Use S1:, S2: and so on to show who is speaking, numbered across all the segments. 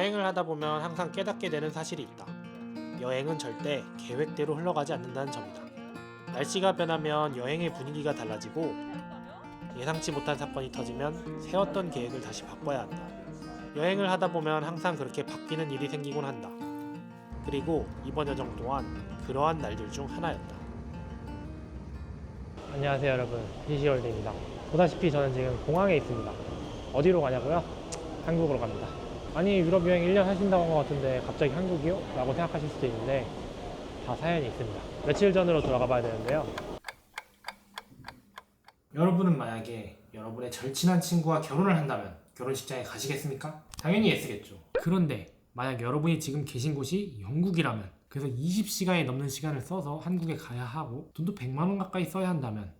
S1: 여행을 하다 보면 항상 깨닫게 되는 사실이 있다. 여행은 절대 계획대로 흘러가지 않는다는 점이다. 날씨가 변하면 여행의 분위기가 달라지고 예상치 못한 사건이 터지면 세웠던 계획을 다시 바꿔야 한다. 여행을 하다 보면 항상 그렇게 바뀌는 일이 생기곤 한다. 그리고 이번 여정 또한 그러한 날들 중 하나였다. 안녕하세요 여러분, 비시월드입니다. 보다시피 저는 지금 공항에 있습니다. 어디로 가냐고요? 한국으로 갑니다. 아니 유럽 여행 1년 하신다고 한 것 같은데 갑자기 한국이요? 라고 생각하실 수도 있는데 다 사연이 있습니다. 며칠 전으로 돌아가 봐야 되는데요. 여러분은 만약에 여러분의 절친한 친구와 결혼을 한다면 결혼식장에 가시겠습니까? 당연히 예스겠죠. 그런데 만약 여러분이 지금 계신 곳이 영국이라면, 그래서 20시간이 넘는 시간을 써서 한국에 가야 하고 돈도 100만 원 가까이 써야 한다면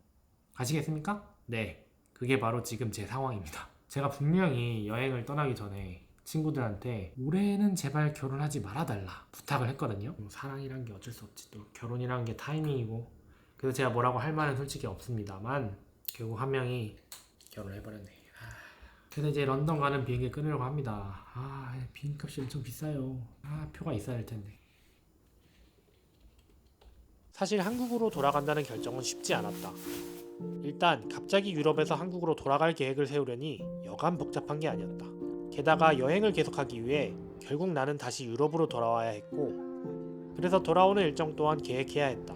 S1: 가시겠습니까? 네, 그게 바로 지금 제 상황입니다. 제가 분명히 여행을 떠나기 전에 친구들한테 올해는 제발 결혼하지 말아달라 부탁을 했거든요. 사랑이란 게 어쩔 수 없지, 또 결혼이란 게 타이밍이고. 그래서 제가 뭐라고 할 말은 솔직히 없습니다만 결국 한 명이 결혼해버렸네. 그래서 이제 런던 가는 비행기 끊으려고 합니다. 비행값이 엄청 비싸요. 표가 있어야 할 텐데. 사실 한국으로 돌아간다는 결정은 쉽지 않았다. 일단 갑자기 유럽에서 한국으로 돌아갈 계획을 세우려니 여간 복잡한 게 아니었다. 게다가 여행을 계속하기 위해 결국 나는 다시 유럽으로 돌아와야 했고, 그래서 돌아오는 일정 또한 계획해야 했다.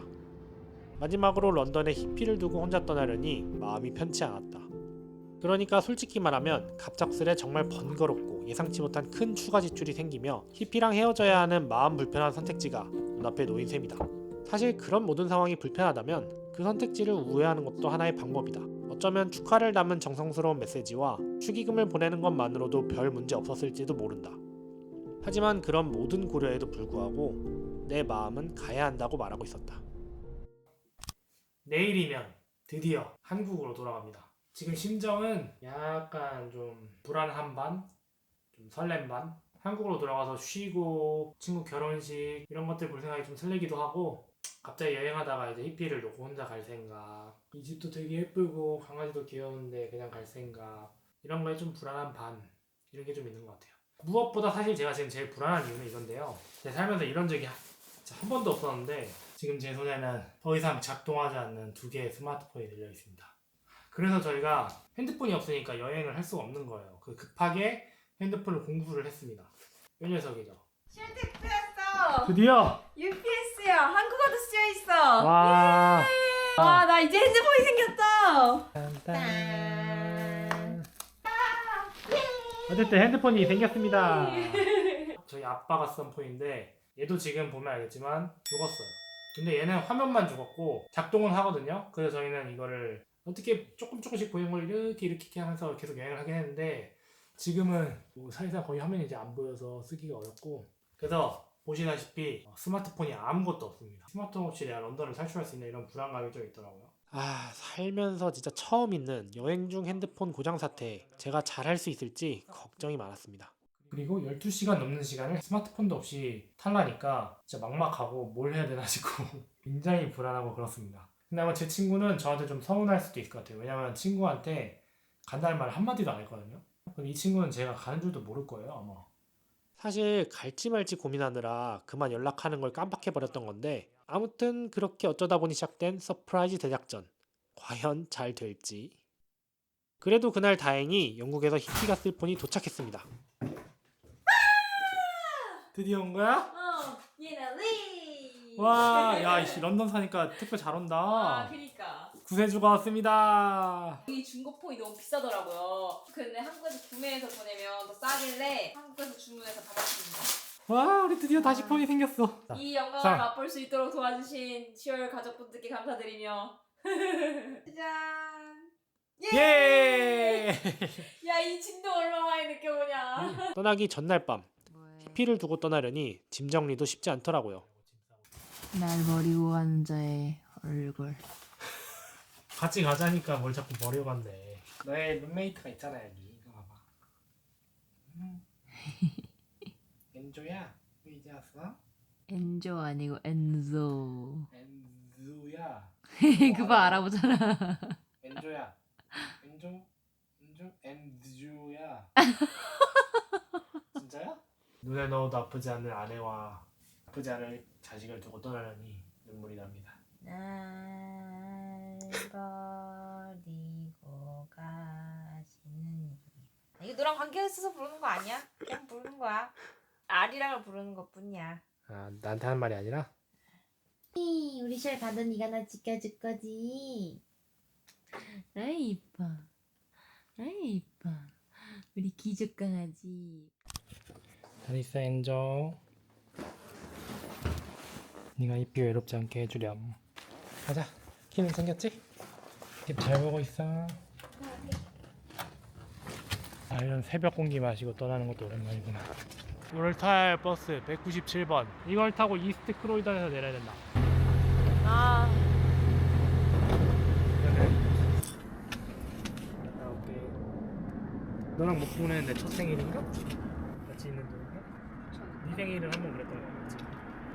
S1: 마지막으로 런던에 히피를 두고 혼자 떠나려니 마음이 편치 않았다. 그러니까 솔직히 말하면 갑작스레 정말 번거롭고 예상치 못한 큰 추가 지출이 생기며 히피랑 헤어져야 하는 마음 불편한 선택지가 눈앞에 놓인 셈이다. 사실 그런 모든 상황이 불편하다면 그 선택지를 우회하는 것도 하나의 방법이다. 어쩌면 축하를 담은 정성스러운 메시지와 축의금을 보내는 것만으로도 별 문제 없었을지도 모른다. 하지만 그런 모든 고려에도 불구하고 내 마음은 가야 한다고 말하고 있었다. 내일이면 드디어 한국으로 돌아갑니다. 지금 심정은 약간 좀 불안한 반, 좀 설렘 반. 한국으로 돌아가서 쉬고 친구 결혼식 이런 것들 볼 생각이 좀 설레기도 하고, 갑자기 여행하다가 이제 히피를 놓고 혼자 갈 생각, 이 집도 되게 예쁘고 강아지도 귀여운데 그냥 갈 생각, 이런 거에 좀 불안한 반, 이런 게 좀 있는 것 같아요. 무엇보다 사실 제가 지금 제일 불안한 이유는 이건데요. 제 살면서 이런 적이 한 번도 없었는데 지금 제 손에는 더 이상 작동하지 않는 두 개의 스마트폰이 들려 있습니다. 그래서 저희가 핸드폰이 없으니까 여행을 할 수가 없는 거예요. 급하게 핸드폰을 공부를 했습니다. 이 녀석이죠.
S2: 실택했어.
S1: 드디어!
S2: UPS야. 한국어도 쓰여 있어.
S1: 와.
S2: 와, 나 이제 핸드폰이 생겼다.
S1: 딴딴. 어쨌든 핸드폰이 생겼습니다. 저희 아빠가 쓰던 폰인데 얘도 지금 보면 알겠지만 죽었어요. 근데 얘는 화면만 죽었고 작동은 하거든요. 그래서 저희는 이거를 어떻게 조금씩 보이는 걸 이렇게 하면서 계속 여행을 하긴 했는데, 지금은 사실상 거의 화면이 이제 안 보여서 쓰기가 어렵고, 그래서 보시다시피 스마트폰이 아무것도 없습니다. 스마트폰 없이 내가 런던을 탈출할 수 있는 이런 불안감이 좀 있더라고요. 살면서 진짜 처음 있는 여행 중 핸드폰 고장 사태, 제가 잘할 수 있을지 걱정이 많았습니다. 그리고 12시간 넘는 시간을 스마트폰도 없이 탈라니까 진짜 막막하고 뭘 해야 되나 싶고 굉장히 불안하고 그렇습니다. 근데 아마 제 친구는 저한테 좀 서운할 수도 있을 것 같아요. 왜냐면 친구한테 간다는 말 한마디도 안 했거든요. 근데 이 친구는 제가 가는 줄도 모를 거예요, 아마. 사실 갈지 말지 고민하느라 그만 연락하는 걸 깜빡해버렸던 건데, 아무튼 그렇게 어쩌다 보니 시작된 서프라이즈 대작전, 과연 잘 될지. 그래도 그날 다행히 영국에서 히피가 쓸 폰이 도착했습니다. 드디어 온 거야?
S2: 예나리.
S1: 와, 야, 이씨 런던 사니까 택배 잘 온다.
S2: 그니까.
S1: 구세주가 왔습니다.
S2: 이 중고폰이 너무 비싸더라고요. 근데 한국에서 구매해서 보내면 더 싸길래 한국에서 주문해서 받았습니다.
S1: 와, 우리 드디어 다시 폰이 생겼어.
S2: 이 영광을
S1: 자.
S2: 맛볼 수 있도록 도와주신 시월 가족분들께 감사드리며 짜잔.
S1: 예!
S2: 야, 이 진도 얼마나 많이 느껴보냐.
S1: 떠나기 전날 밤, 히피를 두고 떠나려니 짐 정리도 쉽지 않더라고요.
S3: 날 버리고 가는 자의 얼굴.
S1: 같이 가자니까 뭘 자꾸 버리고 간대. 너의 룸메이트가 있잖아 여기. 이거 봐봐. 엔조야, 왜 이제 왔어?
S3: 엔조 아니고 엔조.
S1: 엔조야.
S3: 그거 알아보잖아.
S1: 엔조야. 엔조야. 진짜야? 눈에 넣어도 아프지 않는 아내와 아프지 않을 자식을 두고 떠나려니 눈물이 납니다.
S2: 날 버리고 가시는 이게 너랑 관계가 있어서 부르는 거 아니야? 그냥 부르는 거야. 아리랑을 부르는 것 뿐이야.
S1: 아, 나한테 하는 말이 아니라?
S3: 우리 셜 가도 네가 나 지켜줄 거지. 아이 이뻐. 아이 이뻐. 우리 기죽 강아지.
S1: 잘 있어 엔조. 네가 입이 외롭지 않게 해주렴. 가자. 키는 생겼지? 집 잘 보고 있어. 아, 이런 새벽 공기 마시고 떠나는 것도 오랜만이구나. 오늘 탈 버스 197번. 이걸 타고 이스트 크로이던에서 내려야 된다.
S2: 아,
S1: 갔다 올게. 너랑 못 보낸 내 첫 생일인가? 같이 있는 동안에? 네 생일은 한 번 그랬던 거 같지?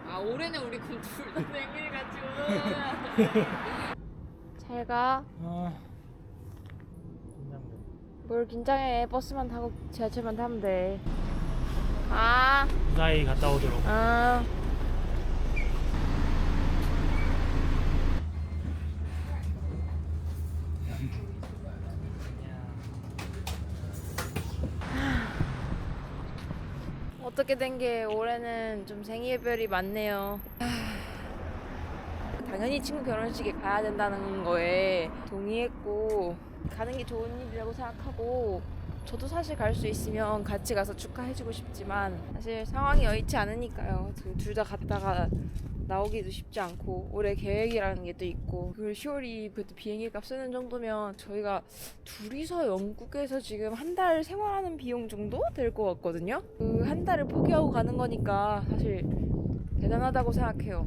S2: 아 올해는 우리 그럼 둘다 생일 가지고. 잘 가.
S1: 아, 긴장돼.
S2: 뭘 긴장해. 버스만 타고 지하철만 타면 돼. 아,
S1: 무사히 갔다 오도록.
S2: 아. 어떻게 된 게 올해는 좀 생이별이 많네요. 당연히 친구 결혼식에 가야 된다는 거에 동의했고 가는 게 좋은 일이라고 생각하고 저도 사실 갈 수 있으면 같이 가서 축하해주고 싶지만 사실 상황이 여의치 않으니까요. 둘 다 갔다가 나오기도 쉽지 않고 올해 계획이라는 게 또 있고 그걸 10월이 그래도 비행기 값 쓰는 정도면 저희가 둘이서 영국에서 지금 한 달 생활하는 비용 정도 될 것 같거든요. 그 한 달을 포기하고 가는 거니까 사실 대단하다고 생각해요.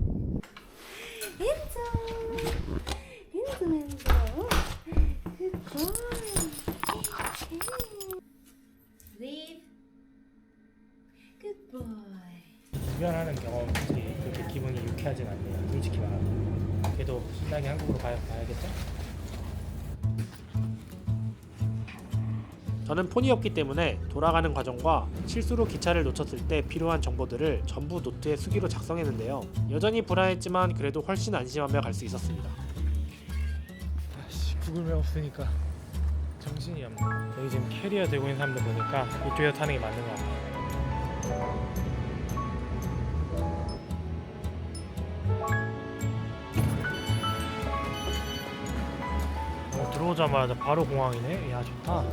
S2: 엔조 굿보이 리브 굿보이
S1: 주변하는 경험들이 그렇게 기분이 유쾌하진 않네요. 솔직히 말하면. 그래도 신나게 한국으로 가야겠죠? 저는 폰이 없기 때문에 돌아가는 과정과 실수로 기차를 놓쳤을 때 필요한 정보들을 전부 노트에 수기로 작성했는데요. 여전히 불안했지만 그래도 훨씬 안심하며 갈 수 있었습니다. 구글맵 없으니까 정신이 없네. 여기 지금 캐리어 들고 있는 사람들 보니까 이쪽에서 타는 게 맞는 것 같아요. 들어오자마자 바로 공항이네. 야 좋다.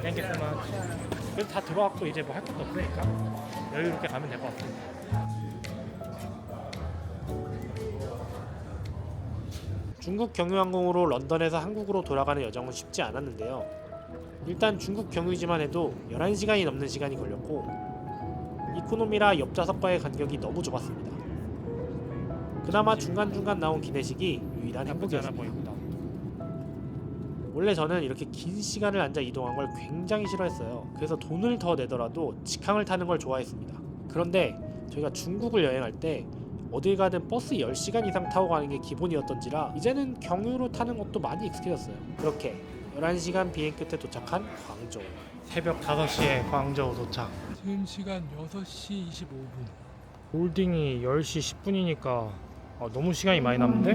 S1: 땡큐 소만. 그래도 다 들어왔고 이제 뭐 할 것도 없으니까 여유롭게 가면 될 것 같습니다. 중국 경유항공으로 런던에서 한국으로 돌아가는 여정은 쉽지 않았는데요. 일단 중국 경유지만 해도 11시간이 넘는 시간이 걸렸고 이코노미라 옆좌석과의 간격이 너무 좁았습니다. 그나마 중간중간 나온 기내식이 유일한 행복이었습니다. 원래 저는 이렇게 긴 시간을 앉아 이동한 걸 굉장히 싫어했어요. 그래서 돈을 더 내더라도 직항을 타는 걸 좋아했습니다. 그런데 저희가 중국을 여행할 때 어딜 가든 버스 10시간 이상 타고 가는 게 기본이었던지라 이제는 경유로 타는 것도 많이 익숙해졌어요. 그렇게 11시간 비행 끝에 도착한 광저우. 새벽 5시에 광저우 도착. 지금 시간 6시 25분. 볼딩이 10시 10분이니까 너무 시간이 많이 남는데?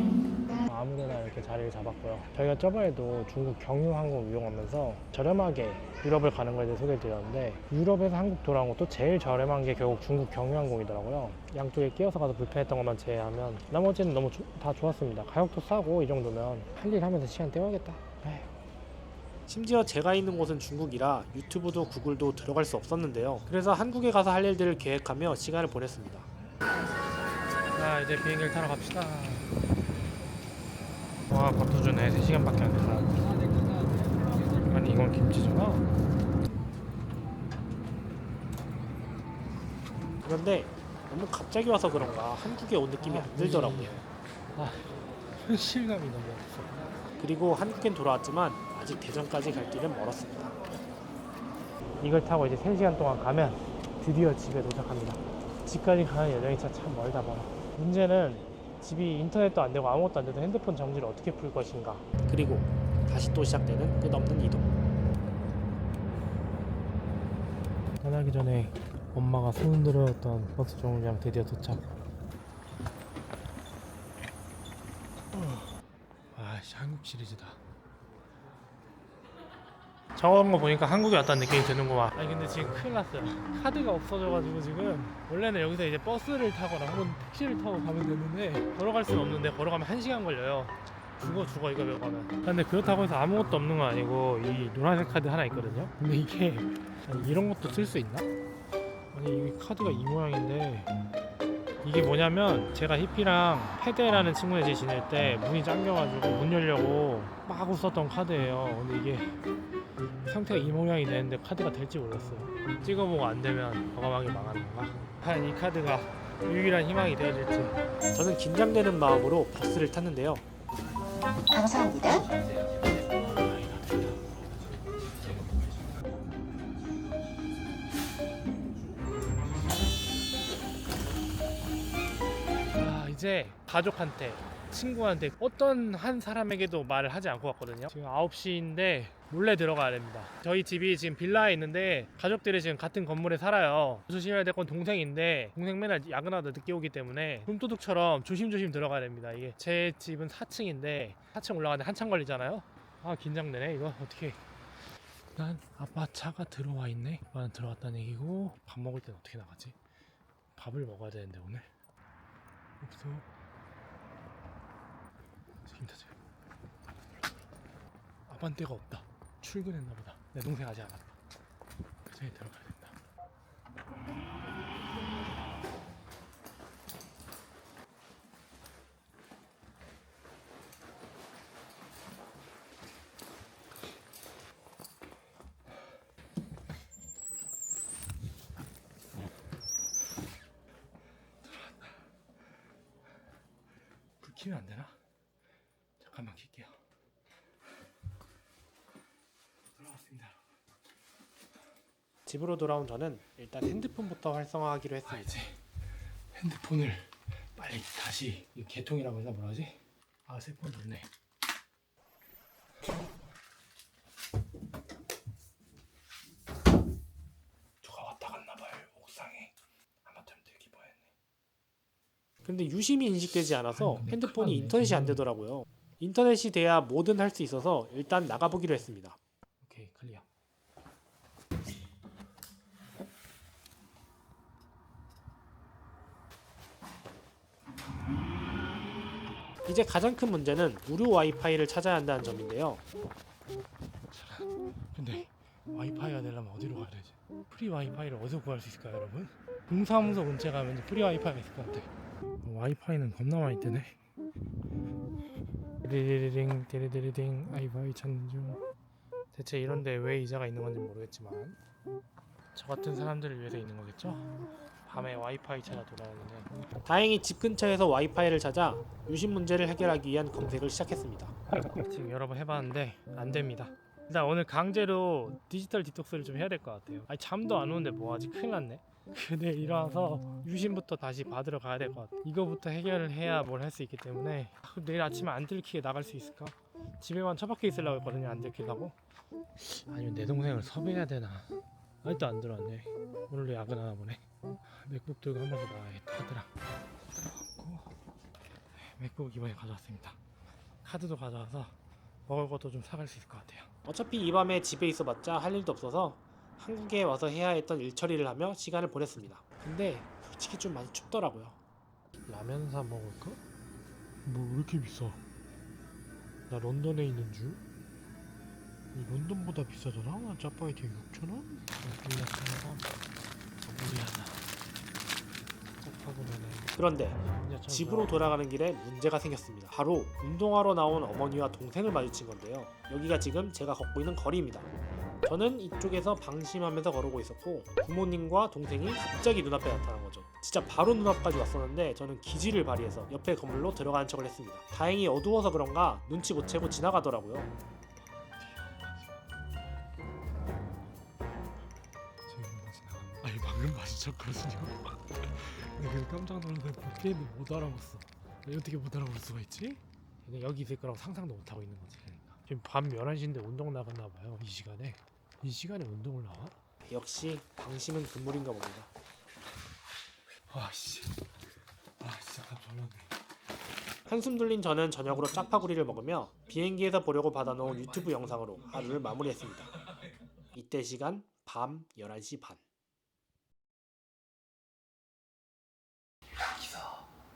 S1: 아무데나 이렇게 자리를 잡았고요. 저희가 저번에도 중국 경유항공 이용하면서 저렴하게 유럽을 가는 거에 대해 소개를 드렸는데 유럽에서 한국 돌아온 것도 제일 저렴한 게 결국 중국 경유항공이더라고요. 양쪽에 끼어서 가서 불편했던 것만 제외하면 나머지는 너무 다 좋았습니다. 가격도 싸고 이 정도면 할 일 하면서 시간 때워야겠다. 에휴. 심지어 제가 있는 곳은 중국이라 유튜브도 구글도 들어갈 수 없었는데요. 그래서 한국에 가서 할 일들을 계획하며 시간을 보냈습니다. 자, 이제 비행기를 타러 갑시다. 와, 밥도 주네. 3시간밖에 안 됐다. 아니, 이건 김치잖아. 그런데 너무 갑자기 와서 그런가 한국에 온 느낌이 안 들더라고요. 현실감이 너무 없어. 그리고 한국엔 돌아왔지만 아직 대전까지 갈 길은 멀었습니다. 이걸 타고 이제 3시간 동안 가면 드디어 집에 도착합니다. 집까지 가는 여정이 진짜 참 멀다 멀어. 문제는 집이 인터넷도 안 되고 아무것도 안 돼도 핸드폰 정지를 어떻게 풀 것인가. 그리고 다시 또 시작되는 끝없는 이동. 떠나기 전에 엄마가 손 들었던 버스 정류장 드디어 도착. 아씨, 한국 시리즈다. 저런 거 보니까 한국에 왔다는 느낌이 드는구만. 아니 근데 지금 큰일 났어요. 카드가 없어져가지고 지금 원래는 여기서 이제 버스를 타거나 혹은 택시를 타고 가면 되는데 걸어갈 수는 없는데 걸어가면 1시간 걸려요. 죽어 이거 몇 번은. 근데 그렇다고 해서 아무것도 없는 건 아니고 이 노란색 카드 하나 있거든요. 근데 이게 아니, 이런 것도 쓸 수 있나? 아니 이 카드가 이 모양인데 이게 뭐냐면 제가 히피랑 페데라는 친구네 집 지낼 때 문이 잠겨가지고 문 열려고 막 썼던 카드예요. 근데 이게 상태가 이 모양이 되는데 카드가 될지 모르겠어요. 찍어보고 안 되면 과감하게 망하는 건가? 과연 이 카드가 유일한 희망이 되어야 될지. 저는 긴장되는 마음으로 버스를 탔는데요.
S4: 감사합니다.
S1: 이제 가족한테, 친구한테, 어떤 한 사람에게도 말을 하지 않고 왔거든요. 지금 9시인데 몰래 들어가야 됩니다. 저희 집이 지금 빌라에 있는데 가족들이 지금 같은 건물에 살아요. 조심해야 될 건 동생인데 동생 맨날 야근하다 늦게 오기 때문에 솜도둑처럼 조심조심 들어가야 됩니다. 이게 제 집은 4층인데 4층 올라가는데 한참 걸리잖아요. 아 긴장되네 이거. 어떻게 일단 아빠 차가 들어와 있네. 아빠는 들어왔다는 얘기고 밥 먹을 땐 어떻게 나가지? 밥을 먹어야 되는데 오늘 없어. 힘들지. 아빠는 때가 없다. 출근했나 보다. 내 동생 아직 안 왔다. 그 전에 들어가야 된다. 불 켜면 안 되나? 잠깐만 켤게요. 돌아왔습니다. 집으로 돌아온 저는 일단 핸드폰부터 활성화하기로 했어요. 이제 핸드폰을 빨리 다시 이 개통이라고 해서 뭐라 하지? 아, 새 폰 좋네. 누가 왔다 갔나 봐요. 옥상에. 아마추어 되게 보였네. 근데 유심히 인식되지 않아서 핸드폰이 인터넷이 안 되더라고요. 인터넷이 돼야 뭐든 할 수 있어서 일단 나가보기로 했습니다. 오케이, 클리어. 이제 가장 큰 문제는 무료 와이파이를 찾아야 한다는 점인데요. 근데 와이파이가 되려면 어디로 가야 되지? 프리 와이파이를 어디서 구할 수 있을까요, 여러분? 동사무소 근처에 가면 프리 와이파이가 있을 것 같아. 와이파이는 겁나 많이 뜨네. 디리리링 디리디리딩 와이파이 찾는 중. 대체 이런데 왜 이자가 있는 건지 모르겠지만 저 같은 사람들을 위해서 있는 거겠죠? 밤에 와이파이 찾아 돌아다니네. 다행히 집 근처에서 와이파이를 찾아 유심 문제를 해결하기 위한 검색을 시작했습니다. 지금 여러 번 해봤는데 안 됩니다. 일단 오늘 강제로 디지털 디톡스를 좀 해야 될 것 같아요. 아니 잠도 안 오는데 뭐하지? 큰일 났네. 내일 일어나서 유심부터 다시 받으러 가야 될 것 같아. 이거부터 해결을 해야 뭘 할 수 있기 때문에 내일 아침에 안 들키게 나갈 수 있을까? 집에만 처박혀 있으려고 했거든요. 안 들키려고. 아니면 내 동생을 섭외해야 되나? 아직도 안 들어왔네. 오늘도 야근하나 보네. 맥북 들고 한 번 더 나와야겠다. 카드랑 들어갔고 맥북 이번에 가져왔습니다. 카드도 가져와서 먹을 것도 좀 사갈 수 있을 것 같아요. 어차피 이 밤에 집에 있어봤자 할 일도 없어서 한국에 와서 해야 했던 일 처리를 하며 시간을 보냈습니다. 근데 솔직히 좀 많이 춥더라고요. 라면 사 먹을까? 뭐 왜 이렇게 비싸? 나 런던에 있는 줄? 런던보다 비싸잖아? 짜파게티 6,000원? 무리하다. 그런데 집으로 돌아가는 길에 문제가 생겼습니다. 바로 운동하러 나온 어머니와 동생을 마주친 건데요. 여기가 지금 제가 걷고 있는 거리입니다. 저는 이쪽에서 방심하면서 걸어오고 있었고 부모님과 동생이 갑자기 눈앞에 나타난 거죠. 진짜 바로 눈앞까지 왔었는데 저는 기지를 발휘해서 옆에 건물로 들어가는 척을 했습니다. 다행히 어두워서 그런가 눈치 못 채고 지나가더라고요. 아니 방금 마주쳤거든요. 근데 그래서 깜짝 놀라서 볼게는 못 알아봤어. 어떻게 못 알아볼 수가 있지? 근데 여기 있을 거라고 상상도 못 하고 있는 거지. 그러니까 지금 밤 11시인데 운동 나갔나 봐요. 이 시간에 운동을 나와? 역시 방심은 금물인가 봅니다. 아씨, 진짜 깜짝 놀랐네. 한숨 돌린 저는 저녁으로 짜파구리를 먹으며 비행기에서 보려고 받아놓은 유튜브 영상으로 하루를 마무리했습니다. 이때 시간 밤 11시 반. 여기서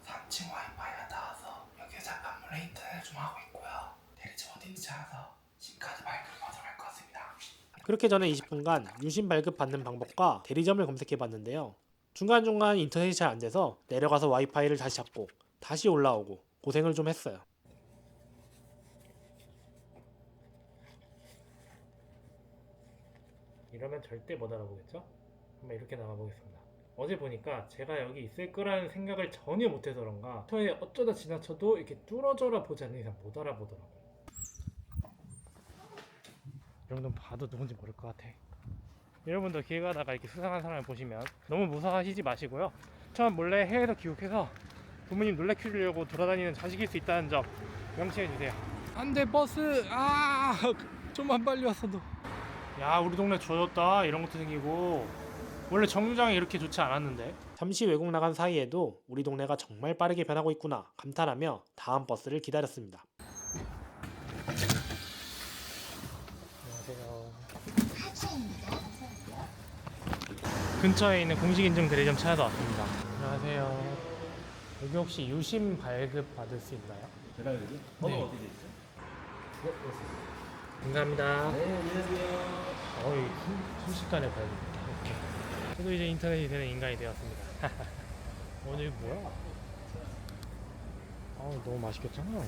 S1: 3층 와이파이가 닿아서 여기에 잠깐 몰래 인터넷 좀 하고 있고요. 대리점 어딘지 알아서 심카드 발급을 받으러 갈 것 같습니다. 그렇게 저는 20분간 유심 발급 받는 방법과 대리점을 검색해봤는데요. 중간중간 인터넷이 잘 안돼서 내려가서 와이파이를 다시 잡고 다시 올라오고 고생을 좀 했어요. 이러면 절대 못 알아보겠죠? 한번 이렇게 나가보겠습니다. 어제 보니까 제가 여기 있을 거라는 생각을 전혀 못해서 그런가 저에 어쩌다 지나쳐도 이렇게 뚫어져라 보지 않는 이상 못 알아보더라고. 이 정도는 봐도 누군지 모를 것 같아. 여러분도 길 가다가 이렇게 수상한 사람을 보시면 너무 무서워하시지 마시고요. 처음 몰래 해외에서 귀국해서 부모님 놀래키려고 돌아다니는 자식일 수 있다는 점 명심해주세요. 안돼 버스! 좀만 빨리 왔어도. 야 우리 동네 좋아졌다. 이런 것도 생기고 원래 정류장이 이렇게 좋지 않았는데. 잠시 외국 나간 사이에도 우리 동네가 정말 빠르게 변하고 있구나 감탄하며 다음 버스를 기다렸습니다. 안녕하세요. 근처에 있는 공식인증 대리점 찾아서 왔습니다. 안녕하세요. 여기 혹시 유심 발급 받을 수 있나요?
S5: 제가 여기? 번호 어디 돼 있어요?
S1: 감사합니다.
S5: 네, 안녕하세요.
S1: 어이 순식간에 발급입니다. 오케이. 저도 이제 인터넷이 되는 인간이 되었습니다. 오늘 뭐야? 너무 맛있겠잖아.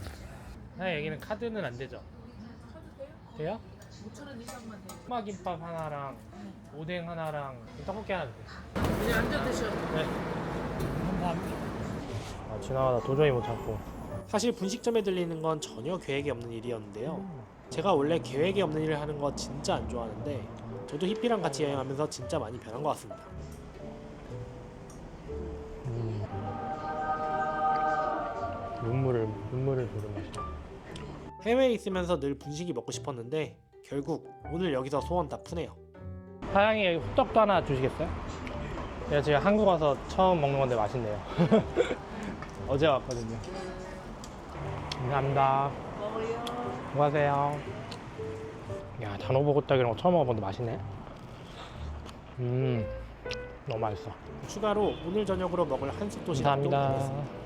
S1: 여기는 카드는 안 되죠? 돼요?
S2: 5,000원 이상만 돼요.
S1: 꼬마김밥 하나랑 오뎅 하나랑 떡볶이 하나 주세요.
S2: 그냥 앉아 드셔.
S1: 네. 감사합니다. 지나가다 도저히 못 참고. 사실 분식점에 들리는 건 전혀 계획이 없는 일이었는데요. 제가 원래 계획이 없는 일을 하는 거 진짜 안 좋아하는데 저도 히피랑 같이 여행하면서 진짜 많이 변한 것 같습니다. 눈물을 보는 맛이야. 해외에 있으면서 늘 분식이 먹고 싶었는데 결국 오늘 여기서 소원 다 푸네요. 사장님 여기 호떡도 하나 주시겠어요? 제가 지금 한국 와서 처음 먹는 건데 맛있네요. 어제 왔거든요. 감사합니다. 수고하세요. 야 단호박호떡 이런 거 처음 먹어보는데 맛있네. 너무 맛있어. 추가로 오늘 저녁으로 먹을 한식 도시락도 구매했습니다.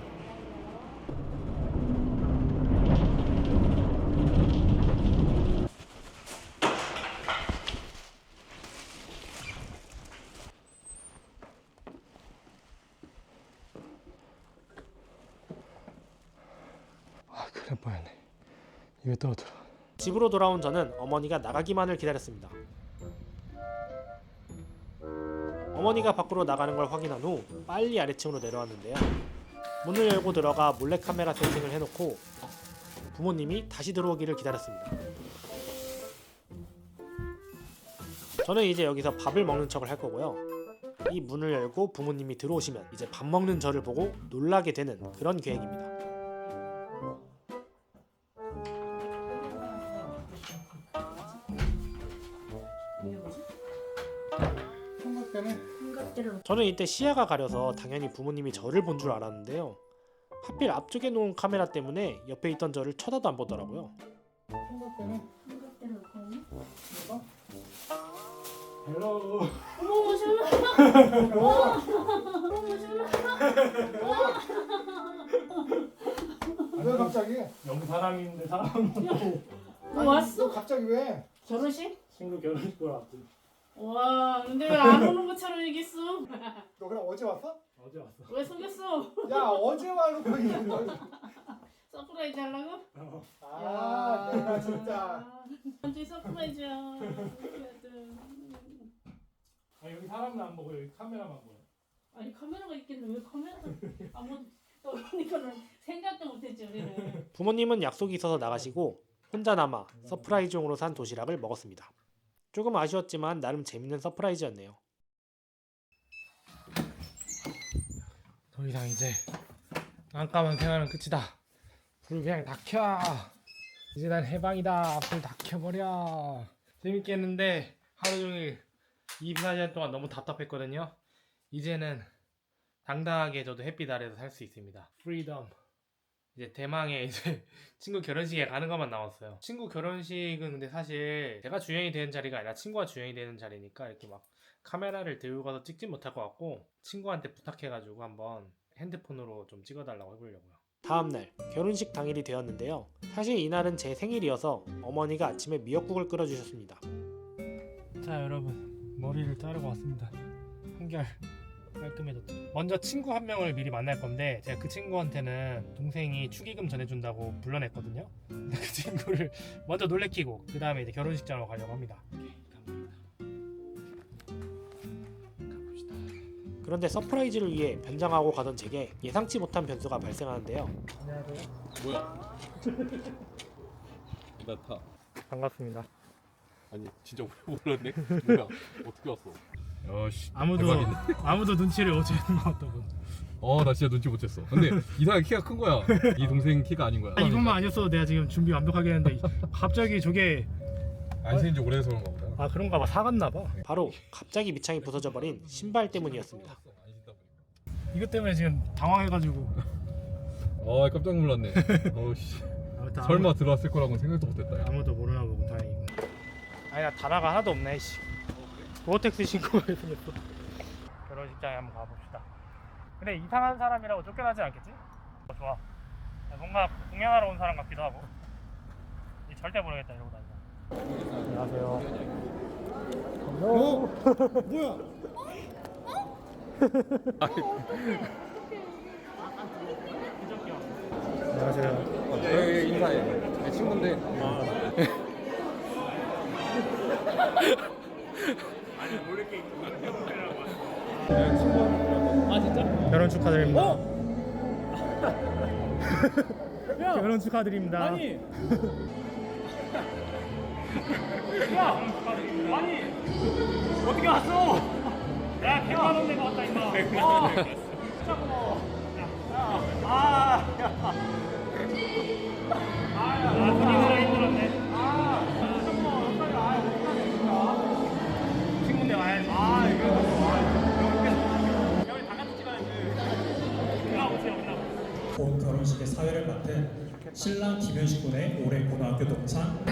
S1: 그래 뻔했네. 입에 떨어뜨려. 집으로 돌아온 저는 어머니가 나가기만을 기다렸습니다. 어머니가 밖으로 나가는 걸 확인한 후 빨리 아래층으로 내려왔는데요. 문을 열고 들어가 몰래카메라 세팅을 해놓고 부모님이 다시 들어오기를 기다렸습니다. 저는 이제 여기서 밥을 먹는 척을 할 거고요. 이 문을 열고 부모님이 들어오시면 이제 밥 먹는 저를 보고 놀라게 되는 그런 계획입니다. 저는 이때 시야가 가려서 당연히 부모님이 저를 본 줄 알았는데요. 하필 앞쪽에 놓은 카메라 때문에 옆에 있던 저를 쳐다도 안 보더라고요. 헬로.
S3: 어머 졸라. 어머 졸라.
S6: 왜 갑자기?
S1: 여기 사람이 있는데 사람
S3: 너 왔어?
S6: 너 갑자기 왜?
S3: 결혼식?
S1: 친구 결혼식 보러 왔지.
S3: 와 근데 왜 안 오는 것처럼 얘기했어?
S6: 너 그럼 어제 왔어?
S1: 어제 왔어.
S3: 왜 속였어?
S6: 야 어제 와놓고 이거.
S3: 서프라이즈 하려고?
S6: 아 내가 진짜.
S3: 완전 서프라이즈야.
S1: 여기 사람은 안 보고 여기 카메라만 보여.
S3: 아니 카메라가 있겠는데 왜 카메라가 아무 그러니까는 생각도 못했지 우리는.
S1: 부모님은 약속이 있어서 나가시고 혼자 남아 서프라이즈용으로 산 도시락을 먹었습니다. 조금 아쉬웠지만 나름 재밌는 서프라이즈였네요. 더 이상 이제 깜깜한 생활은 끝이다. 불을 그냥 다 켜. 이제 난 해방이다. 앞을 다 켜버려. 재밌게 했는데 하루 종일 24시간 동안 너무 답답했거든요. 이제는 당당하게 저도 햇빛 아래서 살 수 있습니다. 프리덤. 이제 대망의 이제 친구 결혼식에 가는 것만 남았어요. 친구 결혼식은 근데 사실 제가 주연이 되는 자리가 아니라 친구가 주연이 되는 자리니까 이렇게 막 카메라를 들고 가서 찍진 못할 것 같고 친구한테 부탁해가지고 한번 핸드폰으로 좀 찍어달라고 해보려고요. 다음날 결혼식 당일이 되었는데요. 사실 이날은 제 생일이어서 어머니가 아침에 미역국을 끓여주셨습니다. 자 여러분, 머리를 자르고 왔습니다. 한결 깔끔해졌죠. 먼저 친구 한 명을 미리 만날 건데 제가 그 친구한테는 동생이 축의금 전해준다고 불러냈거든요. 근데 그 친구를 먼저 놀래키고 그 다음에 이제 결혼식장으로 가려고 합니다. 가봅시다. 그런데 서프라이즈를 위해 변장하고 가던 제게 예상치 못한 변수가 발생하는데요. 안녕하세요.
S5: 뭐야? 나 타.
S1: 반갑습니다.
S5: 아니 진짜 몰랐네. 뭐야? 어떻게 왔어? 야씨.
S1: 아무도 눈치를 못 채는 것 같다고.
S5: 나 진짜 눈치 못 챘어. 근데 이상하게 키가 큰 거야. 이 동생 키가 아닌 거야.
S1: 이것만 아니었어도 내가 지금 준비 완벽하게 했는데 갑자기 저게
S5: 안 생긴 지 오래돼서 그런가 보다.
S1: 아 그런가 봐. 사갔나 봐. 바로 갑자기 밑창이 부서져 버린 신발 때문이었습니다.
S5: 안 신다 보니까.
S1: 이것 때문에 지금 당황해가지고
S5: 깜짝 놀랐네. 씨.
S1: 아무튼
S5: 설마 들어왔을 거라고는 생각도 못했다. 야.
S1: 아무도 모르나 보고 다행이고. 아니 나 단어가 하나도 없네. 씨. 고어텍스 신고가 생겼어. 결혼식장에 한번 가봅시다. 근데 이상한 사람이라고 쫓겨나지 않겠지? 좋아. 뭔가 공연하러 온 사람 같기도 하고. 절대 모르겠다 이러고 다니면. 안녕하세요.
S6: 뭐야?
S1: 안녕하세요.
S5: 인사해. 내 친구인데.
S1: 결혼 축하드립니다. 결혼 축하드립니다. 아니. 야, 아니 어떻게 왔어? 야, 100만 원 내고 왔다 임마. 진짜 고마워. 분위기가 힘들었네. 진짜 고마워. 친구인데 와야지. 여기 다 같이 찍어야지. 올라오세요, 올라오세요.
S7: 본 결혼식의 사회를 맡은 신랑 김현식 군의 올해 고등학교 동창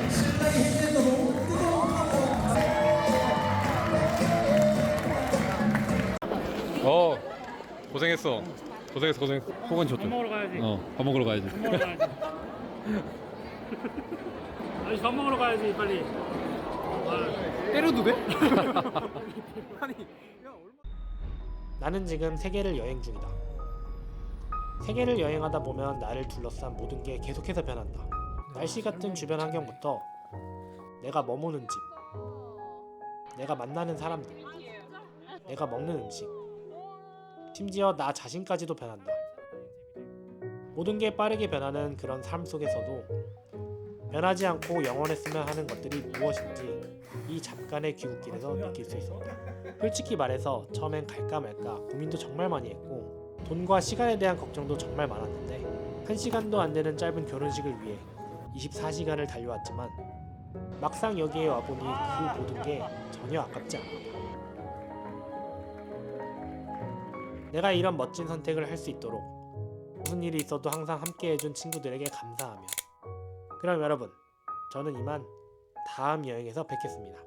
S7: 신랑이 햇빛으로
S5: 고생했어. 호건 좋죠.
S1: 밥 먹으러 가야지.
S5: 밥 먹으러 가야지.
S1: 밥 먹으러 가야지. 아니 밥 먹으러 가야지 빨리.
S5: 때려도 돼?
S1: 나는 지금 세계를 여행 중이다. 세계를 여행하다 보면 나를 둘러싼 모든 게 계속해서 변한다. 날씨 같은 주변 환경부터 내가 머무는 집, 내가 만나는 사람들, 내가 먹는 음식, 심지어 나 자신까지도 변한다. 모든 게 빠르게 변하는 그런 삶 속에서도 변하지 않고 영원했으면 하는 것들이 무엇인지 이 잠깐의 귀국길에서 느낄 수 있습니다. 솔직히 말해서 처음엔 갈까 말까 고민도 정말 많이 했고 돈과 시간에 대한 걱정도 정말 많았는데 1시간도 안 되는 짧은 결혼식을 위해 24시간을 달려왔지만 막상 여기에 와보니 그 모든 게 전혀 아깝지 않았다. 내가 이런 멋진 선택을 할 수 있도록 무슨 일이 있어도 항상 함께 해준 친구들에게 감사하며 그럼 여러분, 저는 이만 다음 여행에서 뵙겠습니다.